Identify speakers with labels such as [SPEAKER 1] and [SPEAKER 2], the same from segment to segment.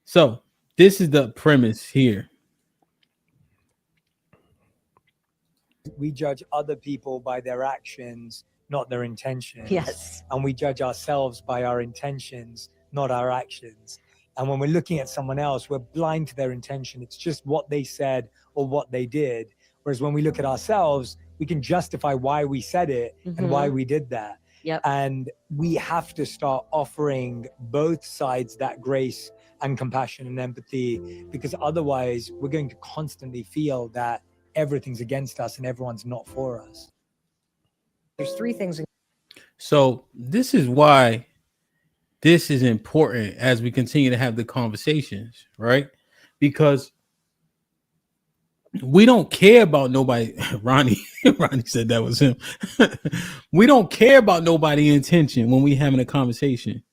[SPEAKER 1] So this is the premise here.
[SPEAKER 2] We judge other people by their actions, not their intentions.
[SPEAKER 3] Yes.
[SPEAKER 2] And we judge ourselves by our intentions, not our actions. And when we're looking at someone else, we're blind to their intention. It's just what they said or what they did. Whereas when we look at ourselves, we can justify why we said it and why we did that.
[SPEAKER 3] Yep.
[SPEAKER 2] And we have to start offering both sides that grace and compassion and empathy, because otherwise we're going to constantly feel that everything's against us and everyone's not for us.
[SPEAKER 3] There's three things.
[SPEAKER 1] So this is why this is important as we continue to have the conversations, right? Because we don't care about nobody. Ronnie said that was him. We don't care about nobody's intention when we having a conversation.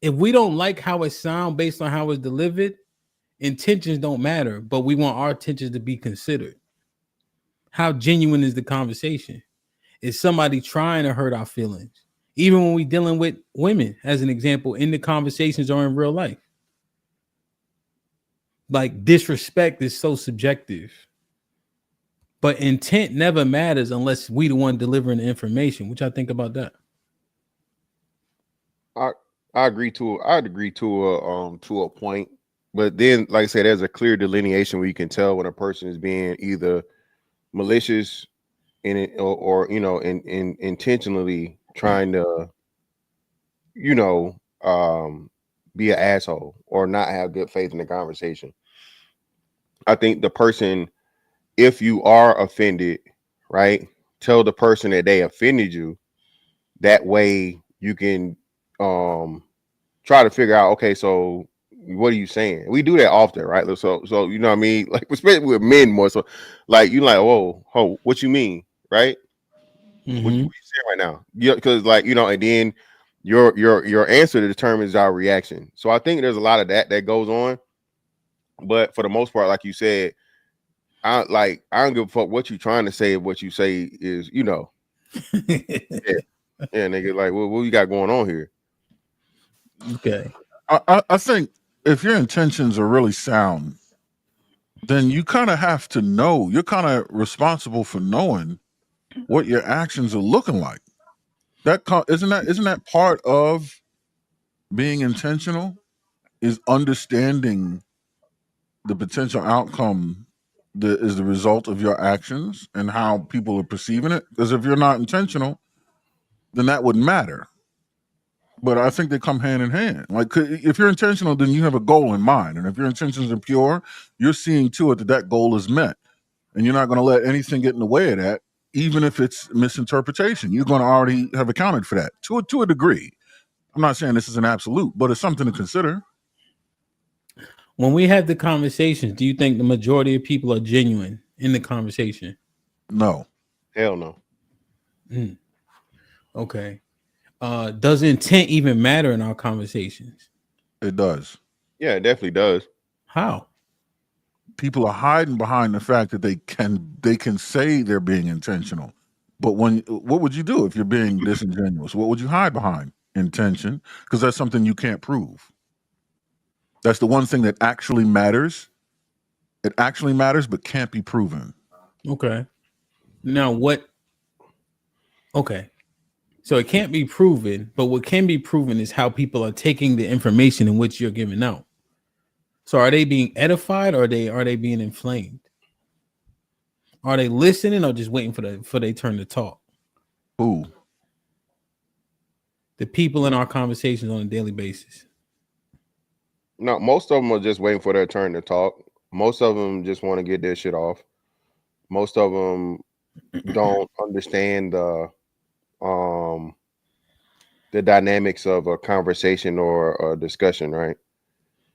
[SPEAKER 1] If we don't like how it sounds based on how it's delivered, intentions don't matter, but we want our intentions to be considered. How genuine is the conversation? Is somebody trying to hurt our feelings? Even when we dealing with women, as an example, in the conversations or in real life. Like, disrespect is so subjective. But intent never matters unless we the one delivering the information. What y'all think about that?
[SPEAKER 4] I'd agree to a point. But then, like I said, there's a clear delineation where you can tell when a person is being either malicious in it or intentionally trying to, be an asshole or not have good faith in the conversation. I think the person, if you are offended, right, tell the person that they offended you. That way you can try to figure out, okay, so what are you saying? We do that often, right? So you know what I mean? Like, especially with men more so, like, you like, whoa, what you mean, right?
[SPEAKER 1] Mm-hmm.
[SPEAKER 4] What you saying right now? Yeah, because and then your answer determines our reaction. So I think there's a lot of that goes on. But for the most part, like you said, I don't give a fuck what you trying to say. What you say is, yeah, nigga, like, what you got going on here?
[SPEAKER 1] Okay.
[SPEAKER 5] I think if your intentions are really sound, then you kind of have to know. You're kind of responsible for knowing what your actions are looking like. Isn't that part of being intentional? Is understanding the potential outcome that is the result of your actions and how people are perceiving it. Because if you're not intentional, then that wouldn't matter. But I think they come hand in hand. Like, if you're intentional, then you have a goal in mind. And if your intentions are pure, you're seeing to it that goal is met. And you're not going to let anything get in the way of that, even if it's misinterpretation. You're going to already have accounted for that to a degree. I'm not saying this is an absolute, but it's something to consider.
[SPEAKER 1] When we have the conversations, do you think the majority of people are genuine in the conversation?
[SPEAKER 5] No.
[SPEAKER 4] Hell no.
[SPEAKER 1] Okay. Does intent even matter in our conversations?
[SPEAKER 5] It does.
[SPEAKER 4] Yeah, it definitely does.
[SPEAKER 1] How?
[SPEAKER 5] People are hiding behind the fact that they can say they're being intentional. But what would you do if you're being disingenuous? What would you hide behind? Intention, because that's something you can't prove. That's the one thing that actually matters. It actually matters, but can't be proven.
[SPEAKER 1] Okay. Now what? Okay. So it can't be proven, but what can be proven is how people are taking the information in which you're giving out. So are they being edified or are they being inflamed? Are they listening or just waiting for their turn to talk?
[SPEAKER 5] Who?
[SPEAKER 1] The people in our conversations on a daily basis.
[SPEAKER 4] No, most of them are just waiting for their turn to talk. Most of them just want to get their shit off. Most of them don't understand the dynamics of a conversation or a discussion, right?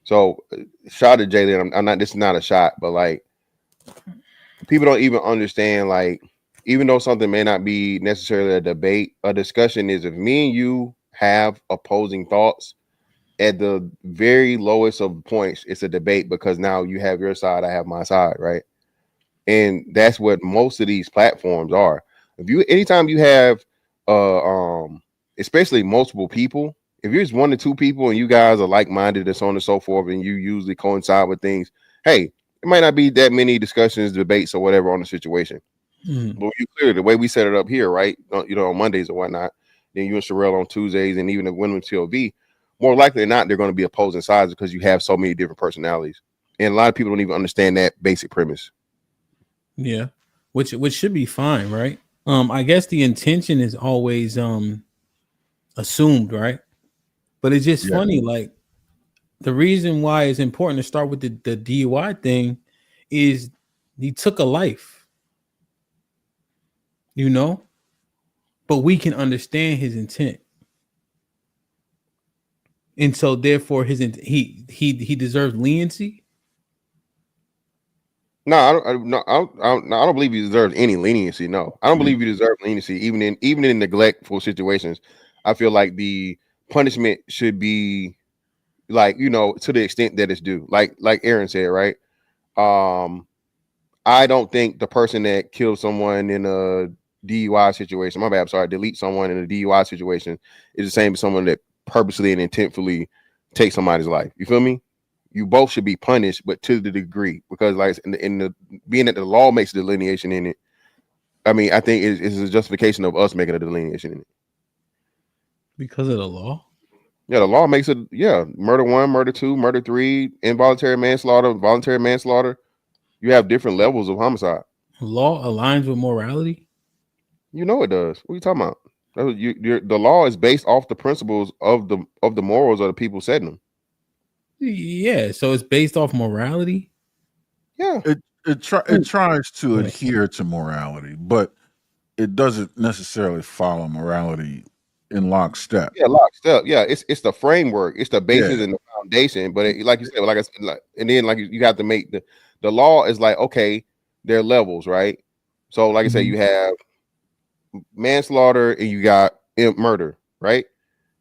[SPEAKER 4] So, shout to Jalen. I'm not. This is not a shot, but like, people don't even understand. Like, even though something may not be necessarily a debate, a discussion is. If me and you have opposing thoughts, at the very lowest of points, it's a debate because now you have your side, I have my side, right? And that's what most of these platforms are. Anytime you have especially multiple people, If you're just 1 to 2 people and you guys are like-minded and so on and so forth, and you usually coincide with things, hey, it might not be that many discussions, debates, or whatever on the situation. But you clearly, the way we set it up here, right? You know, on Mondays or whatnot, then you and Sherelle on Tuesdays, and even the women TLV, more likely than not, they're going to be opposing sides because you have so many different personalities, and a lot of people don't even understand that basic premise.
[SPEAKER 1] Yeah, which should be fine, right? I guess the intention is always assumed, right? But it's just funny, like the reason why it's important to start with the DUI thing is he took a life, you know, but we can understand his intent, and so therefore he deserves leniency.
[SPEAKER 4] No, I don't believe he deserves any leniency. No, I don't believe he deserves leniency, even in neglectful situations. I feel like the punishment should be like, you know, to the extent that it's due. Like Aaron said, right? I don't think the person that killed someone in a DUI situation, my bad, I'm sorry, delete someone in a DUI situation is the same as someone that purposely and intentfully takes somebody's life. You feel me? You both should be punished, but to the degree, because like in the being that the law makes a delineation in it, I mean, I think it's a justification of us making a delineation in it.
[SPEAKER 1] Because of the law?
[SPEAKER 4] Yeah, the law makes it, yeah, murder 1, murder 2, murder 3, involuntary manslaughter, voluntary manslaughter. You have different levels of homicide.
[SPEAKER 1] Law aligns with morality?
[SPEAKER 4] You know it does. What are you talking about? The law is based off the principles of the morals of the people setting them.
[SPEAKER 1] Yeah, so it's based off morality?
[SPEAKER 4] Yeah.
[SPEAKER 5] It tries to adhere to morality, but it doesn't necessarily follow morality in lockstep.
[SPEAKER 4] Yeah, lockstep. Yeah, it's the framework, it's the basis and the foundation. But like you said, like I said, like, and then like you have to make the law is like, okay, there are levels, right? So like I said, you have manslaughter and you got murder, right?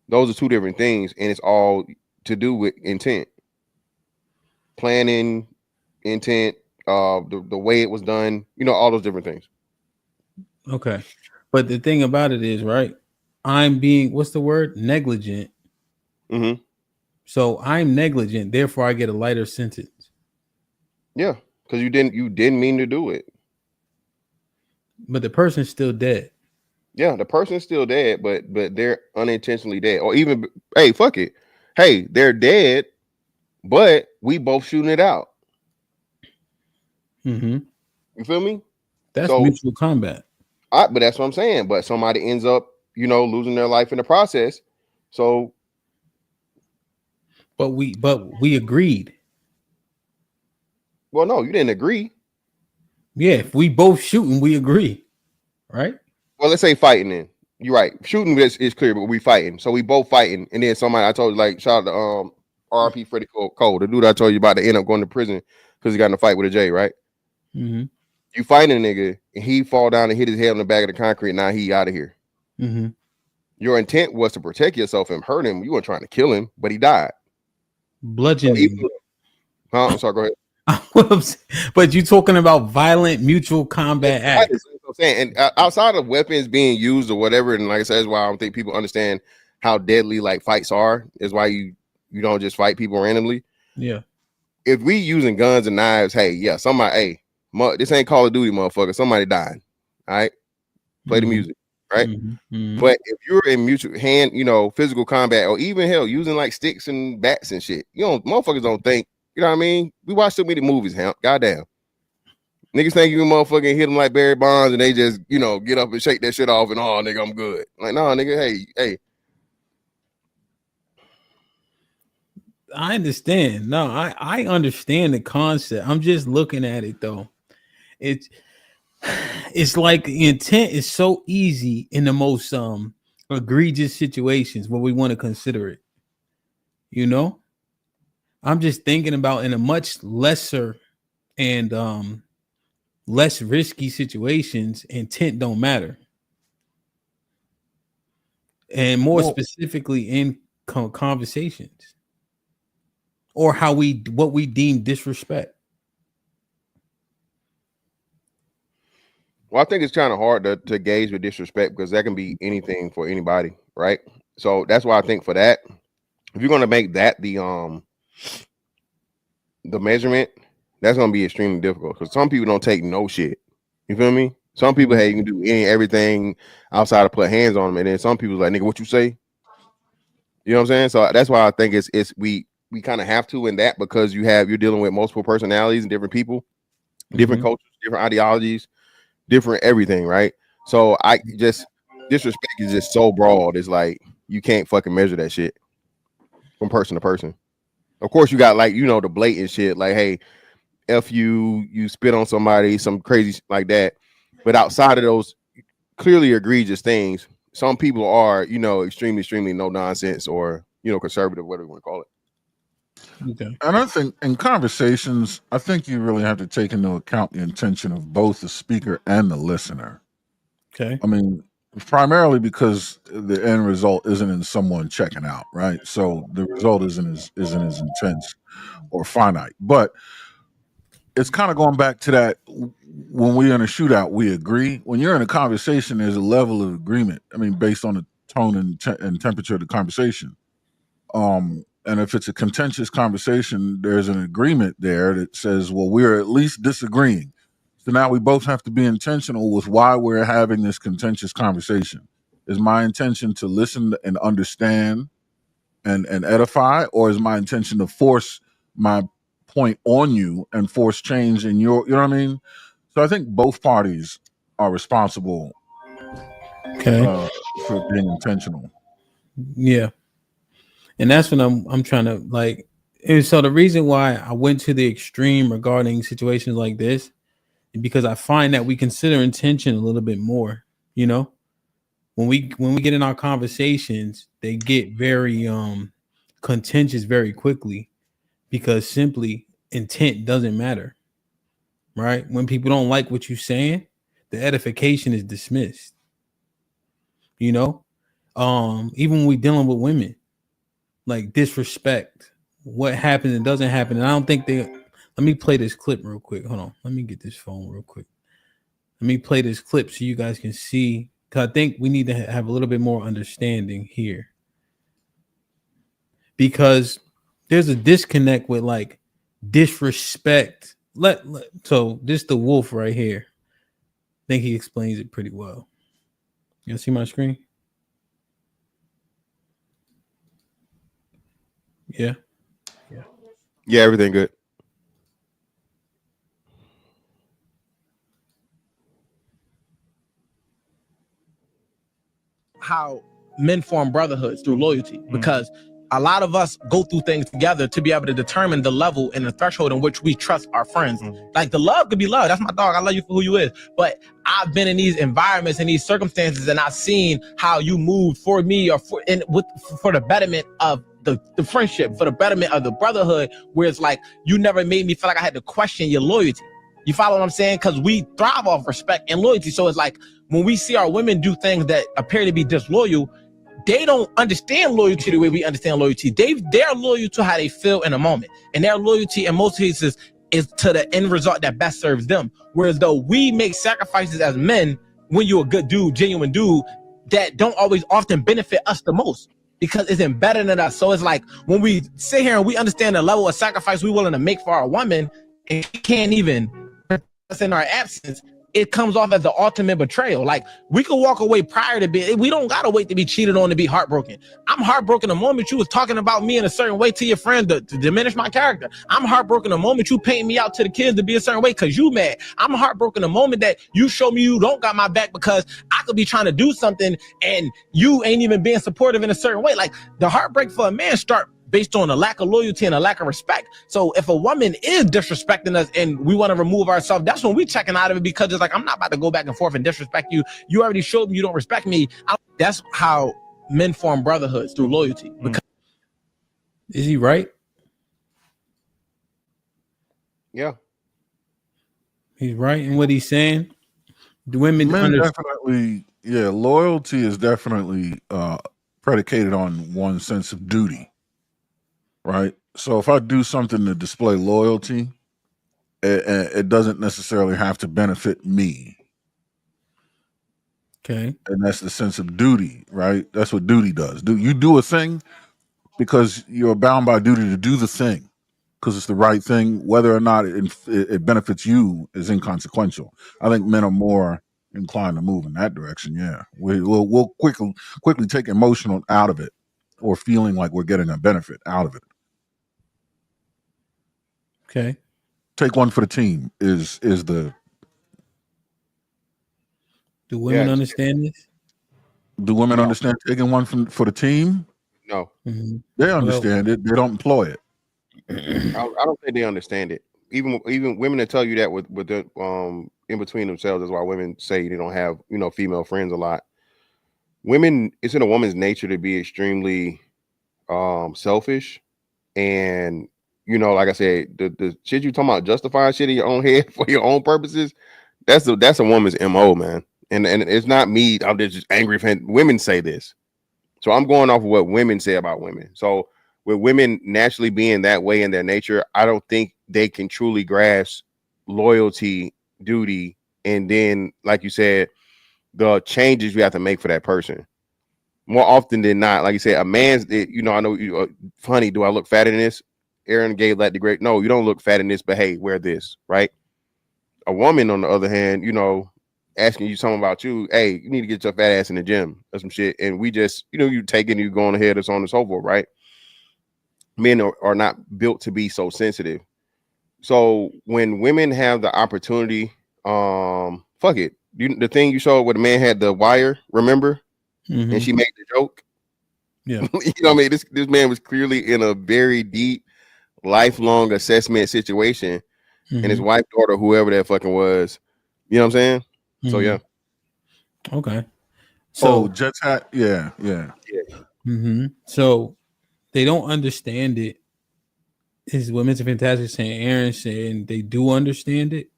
[SPEAKER 4] Those are 2 different things, and it's all to do with intent, planning, intent, the way it was done, you know, all those different things.
[SPEAKER 1] Okay. But the thing about it is, right, I'm being, what's the word? Negligent.
[SPEAKER 4] Mm-hmm.
[SPEAKER 1] So I'm negligent, therefore I get a lighter sentence.
[SPEAKER 4] Yeah, because you didn't mean to do it.
[SPEAKER 1] But the person's still dead.
[SPEAKER 4] Yeah, the person's still dead, but they're unintentionally dead. Or even, hey, fuck it. Hey, they're dead, but we both shooting it out.
[SPEAKER 1] Mm-hmm.
[SPEAKER 4] You feel me?
[SPEAKER 1] That's
[SPEAKER 4] So,
[SPEAKER 1] mutual combat.
[SPEAKER 4] but that's what I'm saying. But somebody ends up, you know, losing their life in the process. So,
[SPEAKER 1] But we agreed.
[SPEAKER 4] well, no, you didn't agree.
[SPEAKER 1] Yeah, if we both shooting, we agree. Right?
[SPEAKER 4] Well, let's say fighting then. You're right. Shooting is clear, but we fighting. So we both fighting. And then somebody, I told you, like, shout out to RP Freddie Cole, the dude I told you about, to end up going to prison because he got in a fight with a J, right?
[SPEAKER 1] Mm-hmm.
[SPEAKER 4] You fighting a nigga and he fall down and hit his head on the back of the concrete. Now he out of here.
[SPEAKER 1] Mm-hmm.
[SPEAKER 4] Your intent was to protect yourself and hurt him. You weren't trying to kill him, but he died.
[SPEAKER 1] Bludgeoning.
[SPEAKER 4] I'm sorry, go ahead.
[SPEAKER 1] But you talking about violent mutual combat acts.
[SPEAKER 4] That's what I'm saying. And outside of weapons being used or whatever, and like I said, that's why I don't think people understand how deadly like fights are. Is why you don't just fight people randomly.
[SPEAKER 1] Yeah.
[SPEAKER 4] If we using guns and knives, hey, yeah, somebody, hey, this ain't Call of Duty, motherfucker. Somebody dying. All right, play the music, right?
[SPEAKER 1] Mm-hmm.
[SPEAKER 4] But if you're in mutual hand, you know, physical combat, or even hell, using like sticks and bats and shit, you know, motherfuckers don't think. You know what I mean? We watch so many movies, Hemp. Goddamn. Niggas think you can motherfucking hit them like Barry Bonds and they just, you know, get up and shake that shit off and, oh, nigga, I'm good. Like, no, nigga, hey.
[SPEAKER 1] I understand. No, I understand the concept. I'm just looking at it though. It's like intent is so easy in the most egregious situations where we want to consider it. You know? I'm just thinking about in a much lesser and less risky situations, intent don't matter. And more specifically in conversations or what we deem disrespect.
[SPEAKER 4] Well, I think it's kind of hard to gauge with disrespect because that can be anything for anybody, right? So that's why I think for that, if you're gonna make that the measurement, that's gonna be extremely difficult because some people don't take no shit. You feel me? Some people, hey, you can do everything outside of put hands on them, and then some people like, nigga, what you say? You know what I'm saying? So that's why I think it's we kind of have to in that, because you're dealing with multiple personalities and different people, different cultures, different ideologies, different everything, right? So I just disrespect is just so broad. It's like you can't fucking measure that shit from person to person. Of course, you got like, you know, the blatant shit, like, hey, if you spit on somebody, some crazy like that. But outside of those clearly egregious things, some people are, you know, extremely no nonsense, or, you know, conservative, whatever you want to call it.
[SPEAKER 1] Okay.
[SPEAKER 5] And I think in conversations, I think you really have to take into account the intention of both the speaker and the listener.
[SPEAKER 1] Okay.
[SPEAKER 5] I mean, primarily because the end result isn't in someone checking out, right? So the result isn't as intense or finite. But it's kind of going back to that, when we're in a shootout, we agree. When you're in a conversation, there's a level of agreement. I mean, based on the tone and temperature of the conversation. And if it's a contentious conversation, there's an agreement there that says, well, we're at least disagreeing. So now we both have to be intentional with why we're having this contentious conversation. Is my intention to listen and understand and edify, or is my intention to force my point on you and force change in your, you know what I mean? So I think both parties are responsible for being intentional.
[SPEAKER 1] Yeah. And that's what I'm trying to like. And so the reason why I went to the extreme regarding situations like this is because I find that we consider intention a little bit more. You know, when we get in our conversations, they get very contentious very quickly, because simply intent doesn't matter. Right? When people don't like what you're saying, the edification is dismissed. You know, even when we're dealing with women, like disrespect, what happens and doesn't happen. And I don't think they, let me play this clip real quick. Hold on. Let me get this phone real quick. Let me play this clip so you guys can see, because I think we need to have a little bit more understanding here, because there's a disconnect with like disrespect. So this the wolf right here. I think he explains it pretty well. You see my screen? Yeah.
[SPEAKER 4] Yeah, everything good.
[SPEAKER 6] How men form brotherhoods through loyalty, because a lot of us go through things together to be able to determine the level and the threshold in which we trust our friends. Like the love could be love. That's my dog. I love you for who you is. But I've been in these environments and these circumstances, and I've seen how you moved for me or for the betterment of the friendship, for the betterment of the brotherhood, where it's like you never made me feel like I had to question your loyalty. You follow what I'm saying? Because we thrive off respect and loyalty. So it's like when we see our women do things that appear to be disloyal, they don't understand loyalty the way we understand loyalty. They're loyal to how they feel in a moment. And their loyalty in most cases is to the end result that best serves them. Whereas though we make sacrifices as men, when you're a good dude, genuine dude, that don't always often benefit us the most, because it's embedded in us. So it's like when we sit here and we understand the level of sacrifice we're willing to make for our woman, and we can't even us in our absence, it comes off as the ultimate betrayal. Like we could walk away prior to be, we don't gotta wait to be cheated on to be heartbroken. I'm heartbroken the moment you was talking about me in a certain way to your friend to diminish my character. I'm heartbroken the moment you paint me out to the kids to be a certain way because you mad. I'm heartbroken the moment that you show me you don't got my back because I could be trying to do something and you ain't even being supportive in a certain way. Like the heartbreak for a man start based on a lack of loyalty and a lack of respect. So if a woman is disrespecting us and we want to remove ourselves, that's when we checking out of it, because it's like, I'm not about to go back and forth and disrespect you. You already showed me you don't respect me. That's how men form brotherhoods, through loyalty. Because
[SPEAKER 1] is he right?
[SPEAKER 4] Yeah.
[SPEAKER 1] He's right in what he's saying. The women
[SPEAKER 5] definitely, yeah, loyalty is definitely predicated on one sense of duty. Right. So if I do something to display loyalty, it doesn't necessarily have to benefit me.
[SPEAKER 1] Okay.
[SPEAKER 5] And that's the sense of duty, right? That's what duty does. You do a thing because you're bound by duty to do the thing because it's the right thing. Whether or not it benefits you is inconsequential. I think men are more inclined to move in that direction. Yeah, we'll quickly take emotional out of it or feeling like we're getting a benefit out of it.
[SPEAKER 1] Okay.
[SPEAKER 5] Take one for the team is the.
[SPEAKER 1] Do women
[SPEAKER 4] Yeah,
[SPEAKER 1] understand this?
[SPEAKER 5] Do women
[SPEAKER 4] No.
[SPEAKER 5] understand taking one for the team?
[SPEAKER 4] no,
[SPEAKER 1] Mhm.
[SPEAKER 5] They
[SPEAKER 1] Well,
[SPEAKER 5] understand it. They don't employ it.
[SPEAKER 4] I don't think they understand it. Even women that tell you that with the in between themselves is why women say they don't have female friends a lot. Women, it's in a woman's nature to be extremely selfish, and like I said, the shit you talking about justifying shit in your own head for your own purposes. That's a woman's MO, man. And it's not me. I'm just angry fan. Women say this. So I'm going off of what women say about women. So with women naturally being that way in their nature, I don't think they can truly grasp loyalty, duty, and then, like you said, the changes you have to make for that person. More often than not, like you said, a man's, I know you, funny, do I look fat in this? Aaron gave that the great, no, you don't look fat in this, but hey, wear this, right? A woman, on the other hand, asking you something about you, hey, you need to get your fat ass in the gym or some shit. And we just, you taking you going ahead, so on and so forth, right? Men are not built to be so sensitive. So when women have the opportunity, fuck it. The thing you showed where the man had the wire, remember? And she made the joke.
[SPEAKER 1] Yeah.
[SPEAKER 4] You know what I mean? This man was clearly in a very deep, lifelong assessment situation. And his wife, daughter, whoever that fucking was, you know what I'm saying? So yeah.
[SPEAKER 1] Okay.
[SPEAKER 5] Oh,
[SPEAKER 1] So
[SPEAKER 5] Jets hat. Yeah.
[SPEAKER 1] so they don't understand it. Is what Mr. Fantastic saying? Aaron saying they do understand it.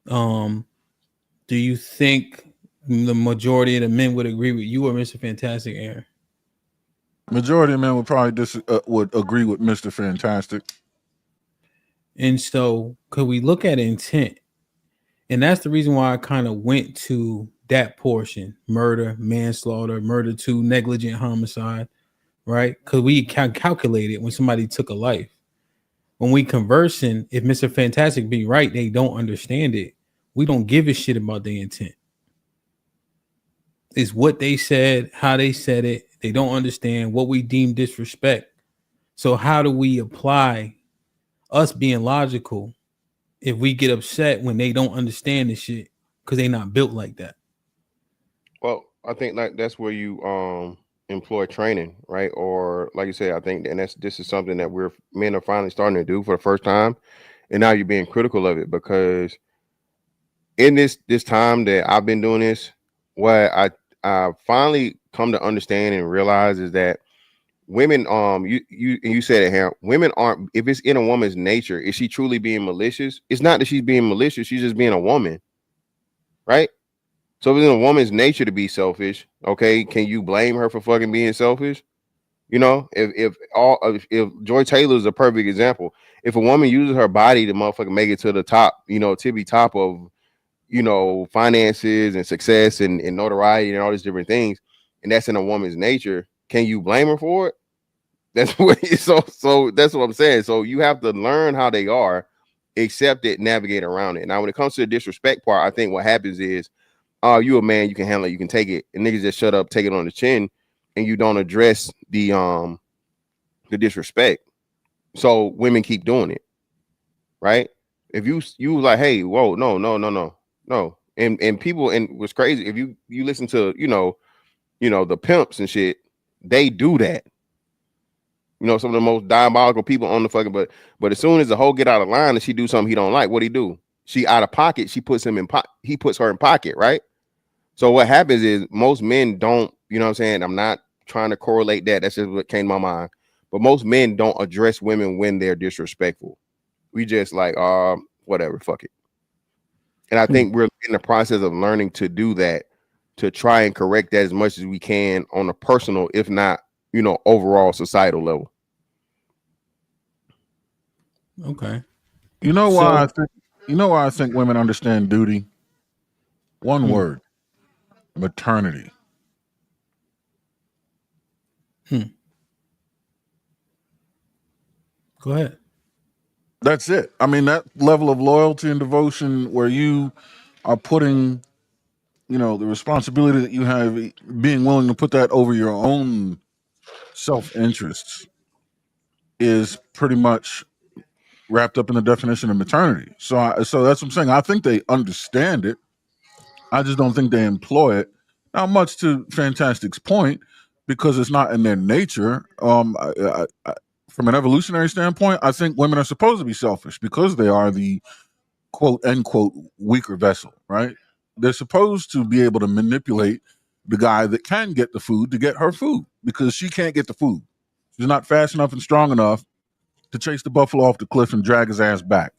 [SPEAKER 1] Do you think the majority of the men would agree with you or Mr. Fantastic, Aaron?
[SPEAKER 5] Majority of men would probably would agree with Mr. Fantastic.
[SPEAKER 1] And so could we look at intent? And that's the reason why I kind of went to that portion: murder, manslaughter, murder to negligent homicide, right? Because we can calculate it when somebody took a life. When we conversing, if Mr. Fantastic be right, they don't understand it. We don't give a shit about the intent. It's what they said, how they said it. They don't understand what we deem disrespect. So how do we apply us being logical if we get upset when they don't understand this shit because they not built like that?
[SPEAKER 4] Well, I think like that's where you employ training, right? Or like you said, I think, and this is something that men are finally starting to do for the first time, and now you're being critical of it because in this time that I've been doing this, what I finally come to understand and realize is that women, you said it here, women aren't, if it's in a woman's nature, is she truly being malicious? It's not that she's being malicious, she's just being a woman, right? So if it's in a woman's nature to be selfish, okay, can you blame her for fucking being selfish? If Joy Taylor is a perfect example. If a woman uses her body to motherfucking make it to the top, tippy top of finances and success and notoriety and all these different things, and that's in a woman's nature, can you blame her for it? That's what so that's what I'm saying. So you have to learn how they are, accept it, navigate around it. Now when it comes to the disrespect part, I think what happens is, oh, you a man, you can handle it, you can take it, and niggas just shut up, take it on the chin, and you don't address the disrespect. So women keep doing it, right? If you like, hey, whoa, no, and people, and what's crazy, if you listen to the pimps and shit, they do that. Some of the most diabolical people on the fucking, but as soon as the hoe get out of line and she do something he don't like, what he do? She out of pocket, she puts him in he puts her in pocket, right? So what happens is most men don't, you know what I'm saying? I'm not trying to correlate that. That's just what came to my mind. But most men don't address women when they're disrespectful. We just like, whatever, fuck it. And I think we're in the process of learning to do that, to try and correct that as much as we can on a personal, if not, overall societal level.
[SPEAKER 1] Okay.
[SPEAKER 5] You know why I think women understand duty? One word. maternity.
[SPEAKER 1] Go ahead.
[SPEAKER 5] That's it. I mean, that level of loyalty and devotion where you are putting, the responsibility that you have, being willing to put that over your own self-interests is pretty much wrapped up in the definition of maternity. So that's what I'm saying. I think they understand it. I just don't think they employ it. Now, much to Fantastic's point, because it's not in their nature. From an evolutionary standpoint, I think women are supposed to be selfish because they are the quote unquote weaker vessel, right? They're supposed to be able to manipulate the guy that can get the food to get her food because she can't get the food. She's not fast enough and strong enough to chase the buffalo off the cliff and drag his ass back.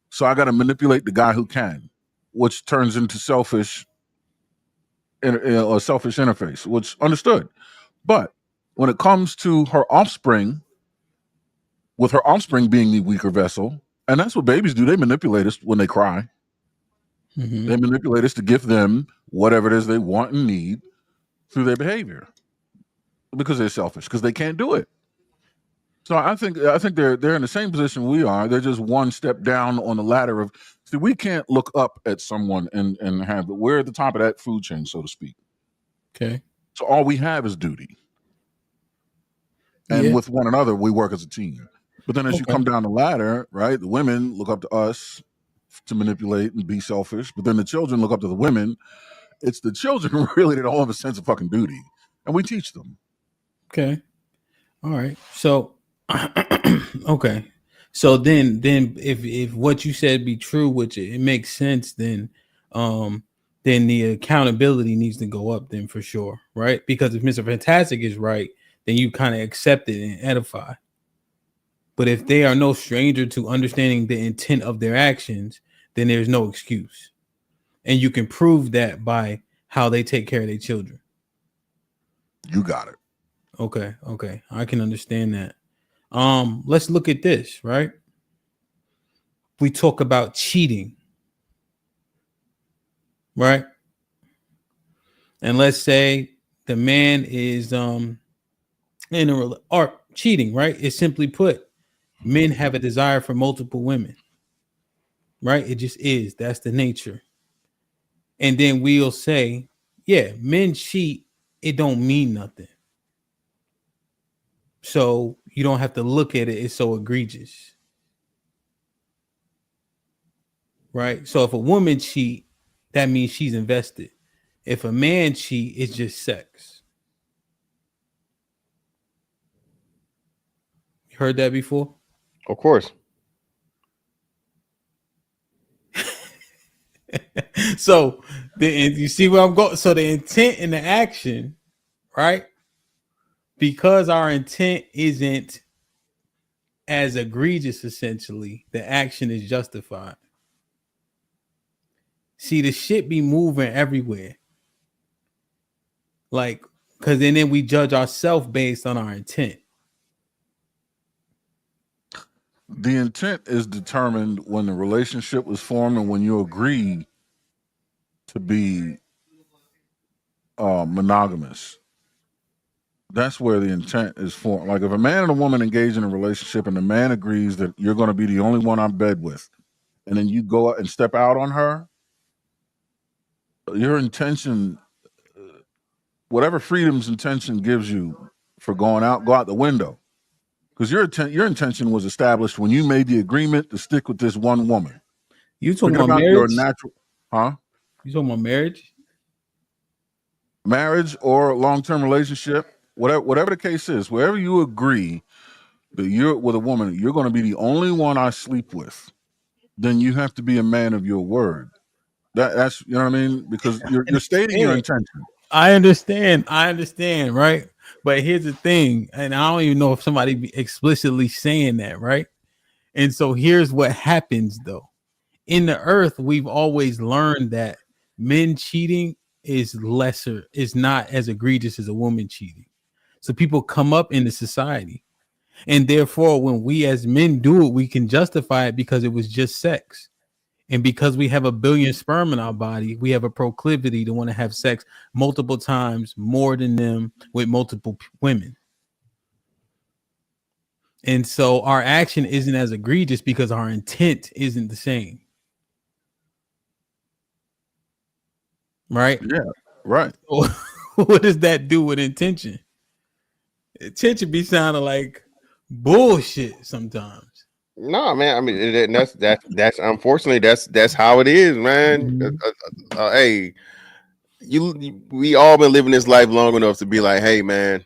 [SPEAKER 5] So I got to manipulate the guy who can, which turns into selfish interface, which understood. But when it comes to her offspring, with her offspring being the weaker vessel, and that's what babies do. They manipulate us when they cry.
[SPEAKER 1] Mm-hmm.
[SPEAKER 5] They manipulate us to give them whatever it is they want and need through their behavior because they're selfish, because they can't do it. So I think they're in the same position we are. They're just one step down on the ladder of. See, we can't look up at someone and have. We're at the top of that food chain, so to speak.
[SPEAKER 1] Okay.
[SPEAKER 5] So all we have is duty, and
[SPEAKER 1] Yeah.
[SPEAKER 5] with one another, we work as a team. But then as you come down the ladder, right, the women look up to us to manipulate and be selfish. But then the children look up to the women. It's the children really that all have a sense of fucking duty, and we teach them.
[SPEAKER 1] Okay. All right. So, okay. So then if what you said be true, which it makes sense, then the accountability needs to go up then for sure, right? Because if Mr. Fantastic is right, then you kind of accept it and edify. But if they are no stranger to understanding the intent of their actions, then there's no excuse. And you can prove that by how they take care of their children.
[SPEAKER 5] You got it.
[SPEAKER 1] Okay. I can understand that. Let's look at this, right? We talk about cheating, right? And let's say the man is or cheating, right? It's simply put, men have a desire for multiple women, right? It just is. That's the nature. And then we'll say, yeah, men cheat. It don't mean nothing. So you don't have to look at it. It's so egregious. Right? So if a woman cheat, that means she's invested. If a man cheat, it's just sex. You heard that before?
[SPEAKER 4] Of course.
[SPEAKER 1] So you see where I'm going. So the intent and the action, right? Because our intent isn't as egregious, essentially, the action is justified. See, the shit be moving everywhere. Like, because then we judge ourselves based on our intent.
[SPEAKER 5] The intent is determined when the relationship was formed and when you agree to be monogamous. That's where the intent is formed. Like if a man and a woman engage in a relationship and the man agrees that you're going to be the only one I'm bed with, and then you go out and step out on her, your intention, whatever freedom's intention gives you for going out, go out the window. Because your intention was established when you made the agreement to stick with this one woman.
[SPEAKER 1] You talking
[SPEAKER 5] about
[SPEAKER 1] marriage?
[SPEAKER 5] your natural, huh?
[SPEAKER 1] You talking about marriage?
[SPEAKER 5] Marriage or long-term relationship, whatever the case is, wherever you agree that you're with a woman, you're going to be the only one I sleep with, then you have to be a man of your word. That's you know what I mean? Because you're stating your intention.
[SPEAKER 1] I understand, right? But here's the thing, and I don't even know if somebody be explicitly saying that, right? And so here's what happens though. In the earth, we've always learned that men cheating is not as egregious as a woman cheating. So people come up into society. And therefore, when we as men do it, we can justify it because it was just sex. And because we have a billion sperm in our body, we have a proclivity to want to have sex multiple times more than them with multiple women. And so our action isn't as egregious because our intent isn't the same. Right?
[SPEAKER 5] Yeah, right.
[SPEAKER 1] So what does that do with intention? Intention be sounding like bullshit sometimes.
[SPEAKER 4] No, man. I mean, that's unfortunately that's how it is, man. Hey, we all been living this life long enough to be like, hey, man,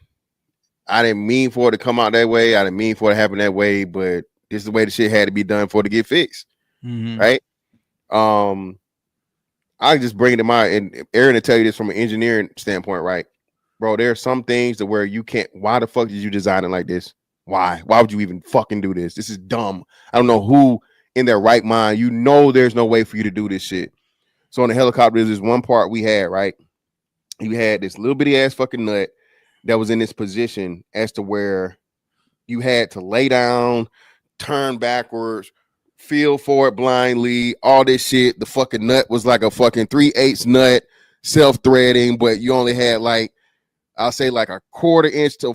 [SPEAKER 4] I didn't mean for it to come out that way. I didn't mean for it to happen that way, but this is the way the shit had to be done for it to get fixed, right? I just bring it to mind, and Aaron to tell you this from an engineering standpoint, right, bro? There are some things that where you can't. Why the fuck did you design it like this? Why would you even fucking do this? This is dumb. I don't know who in their right mind. You know, there's no way for you to do this shit. So on the helicopter, there's this one part we had, right? You had this little bitty ass fucking nut that was in this position as to where you had to lay down, turn backwards, feel for it blindly, all this shit. The fucking nut was like a fucking 3/8 nut, self-threading, but you only had like, I'll say like a 1/4 inch to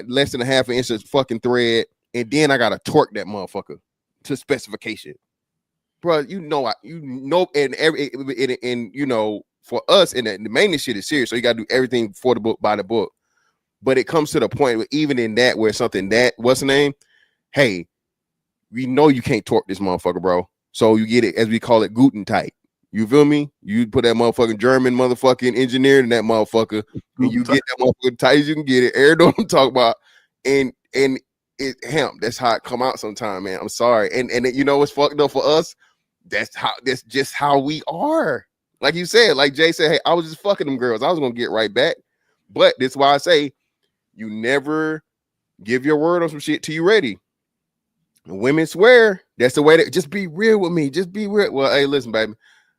[SPEAKER 4] less than a 1/2 inch of fucking thread. And then I gotta torque that motherfucker to specification. Bro, and you know, for us, and the maintenance shit is serious, so you gotta do everything for the book, by the book. But it comes to the point where even in that, where something that, what's the name? Hey, we know you can't torque this motherfucker, bro. So you get it, as we call it, Guten tight. You feel me? You put that motherfucking German motherfucking engineer in that motherfucker, and you get that motherfucker tight as you can get it. Aaron know what I'm talking about. And it that's how it come out sometime, man. I'm sorry. And you know what's fucked up for us? That's just how we are. Like you said, like Jay said, hey, I was just fucking them girls. I was gonna get right back. But that's why I say you never give your word on some shit till you ready. Women swear. That's the way to just be real with me. Just be real. Well, hey, listen, baby.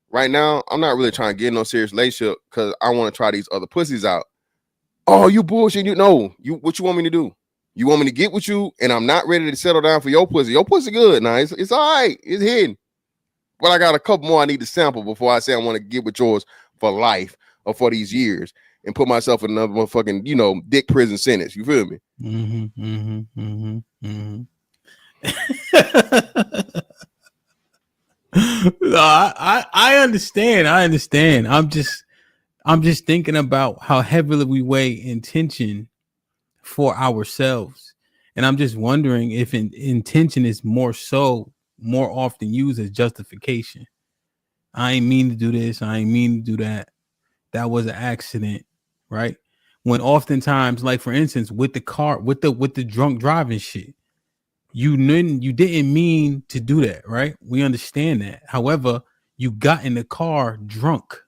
[SPEAKER 4] Right now, I'm not really trying to get in no serious relationship because I want to try these other pussies out. Oh, you bullshit. What you want me to do? You want me to get with you, and I'm not ready to settle down for your pussy. Your pussy good. Now, it's all right. It's hidden. But I got a couple more I need to sample before I say I want to get with yours for life or for these years and put myself in another motherfucking, dick prison sentence. You feel me?
[SPEAKER 1] No, I understand. I'm just thinking about how heavily we weigh intention for ourselves, and I'm just wondering if intention is more often used as justification. I ain't mean to do this. I ain't mean to do that. That was an accident, right? When oftentimes, like for instance, with the car, with the drunk driving shit, you didn't mean to do that, right? We understand that. However, you got in the car drunk,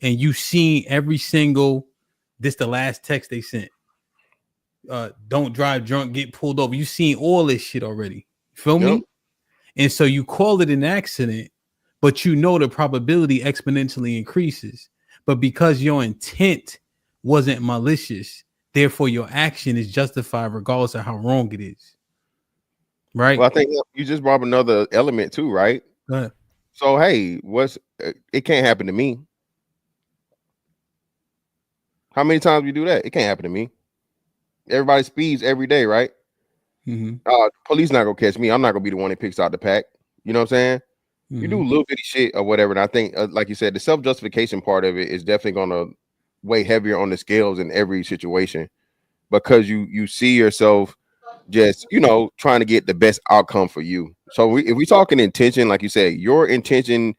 [SPEAKER 1] and you seen every single. This the last text they sent. Don't drive drunk, get pulled over. You seen all this shit already. Feel me? And so you call it an accident, but you know the probability exponentially increases. But because your intent wasn't malicious, therefore your action is justified regardless of how wrong it is. Right?
[SPEAKER 4] Well, I think you just brought up another element too, right?
[SPEAKER 1] Go ahead.
[SPEAKER 4] So, hey, it can't happen to me. How many times we do that? It can't happen to me. Everybody speeds every day, right? Police not gonna catch me. I'm not gonna be the one that picks out the pack. You know what I'm saying? You do little bitty shit or whatever. And I think, like you said, the self-justification part of it is definitely gonna weigh heavier on the scales in every situation because you see yourself just, trying to get the best outcome for you. So if we talking intention, like you said, your intention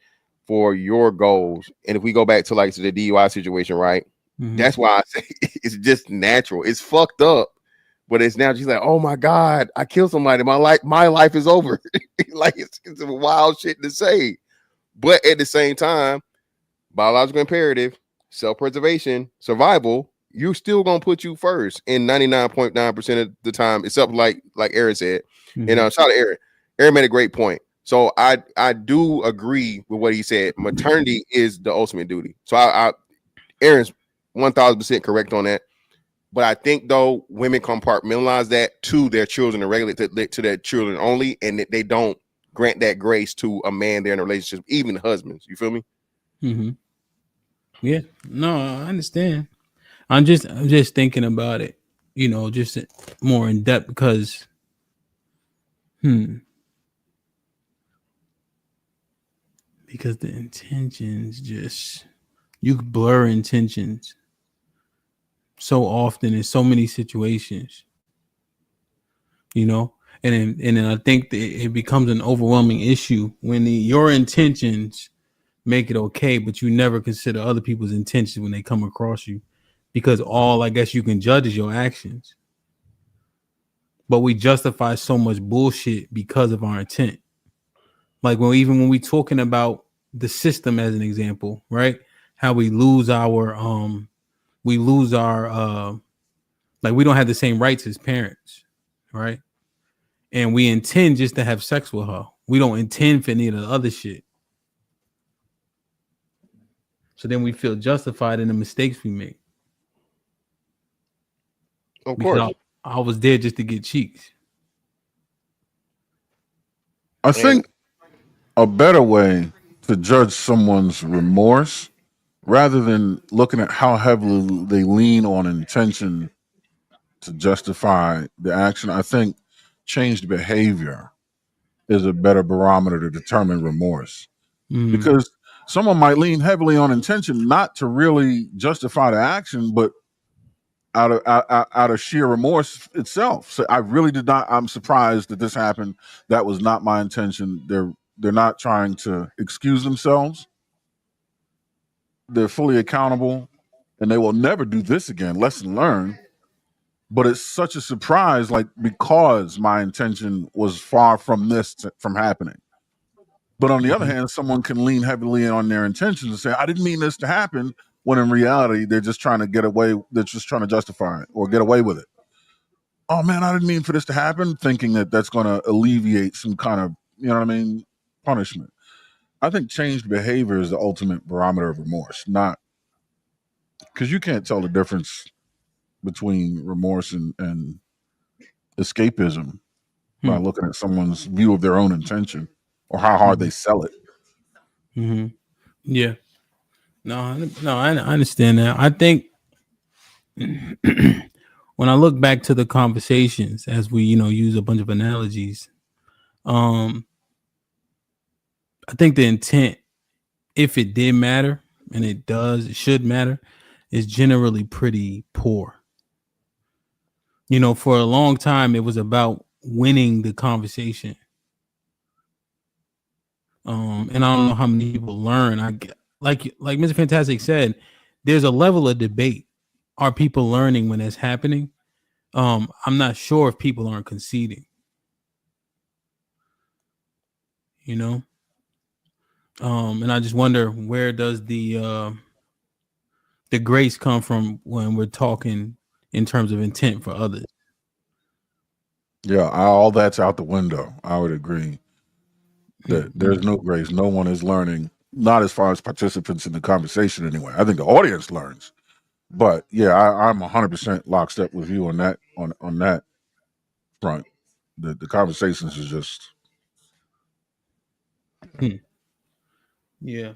[SPEAKER 4] for your goals, and if we go back to like to the DUI situation, right? That's why I say it's just natural. It's fucked up, but it's now just like, oh my God, I killed somebody. My life is over. Like it's a wild shit to say, but at the same time, biological imperative, self-preservation, survival, you're still gonna put you first in 99.9% of the time, except like Aaron said. And shout out to Aaron. Aaron made a great point. So I do agree with what he said. Maternity is the ultimate duty. So Aaron's 1000% correct on that. But I think though women compartmentalize that to their children and regulate to their children only, and they don't grant that grace to a man there in a relationship, even husbands. You feel me?
[SPEAKER 1] Mm-hmm. Yeah. No, I understand. I'm just thinking about it, you know, just more in depth because, because the intentions just, you blur intentions so often in so many situations, you know, and then I think that it becomes an overwhelming issue when your intentions make it okay, but you never consider other people's intentions when they come across you, because all I guess you can judge is your actions. But we justify so much bullshit because of our intent. Like when we talking about the system as an example, right? How we lose our like we don't have the same rights as parents, right? And we intend just to have sex with her. We don't intend for any of the other shit. So then we feel justified in the mistakes we make.
[SPEAKER 4] Of
[SPEAKER 1] Because
[SPEAKER 4] course.
[SPEAKER 1] I was there just to get cheeks.
[SPEAKER 5] I think a better way to judge someone's remorse, rather than looking at how heavily they lean on intention to justify the action, I think changed behavior is a better barometer to determine remorse. Because someone might lean heavily on intention not to really justify the action, but out of sheer remorse itself. So I really did not. I'm surprised that this happened. That was not my intention. They're not trying to excuse themselves. They're fully accountable, and they will never do this again. Lesson learned. But it's such a surprise, like, because my intention was far from from happening. But on the other hand, someone can lean heavily on their intentions and say, I didn't mean this to happen, when in reality, they're just trying to get away. They're just trying to justify it or get away with it. Oh man, I didn't mean for this to happen, thinking that that's going to alleviate some kind of, you know what I mean, punishment. I think changed behavior is the ultimate barometer of remorse, not because you can't tell the difference between remorse and escapism by looking at someone's view of their own intention or how hard they sell it.
[SPEAKER 1] Yeah. No, I understand that. I think when I look back to the conversations as we, you know, use a bunch of analogies, I think the intent, if it did matter, and it does, it should matter, is generally pretty poor. You know, for a long time, it was about winning the conversation. And I don't know how many people learn. Like Mr. Fantastic said, there's a level of debate. Are people learning when it's happening? I'm not sure if people aren't conceding. You know, and I just wonder, where does the grace come from when we're talking in terms of intent for others?
[SPEAKER 5] Yeah, all that's out the window. I would agree that there's no grace. No one is learning, not as far as participants in the conversation anyway. I think the audience learns. But yeah, I'm 100% lockstep with you on that on that front. The conversations is just
[SPEAKER 1] Yeah.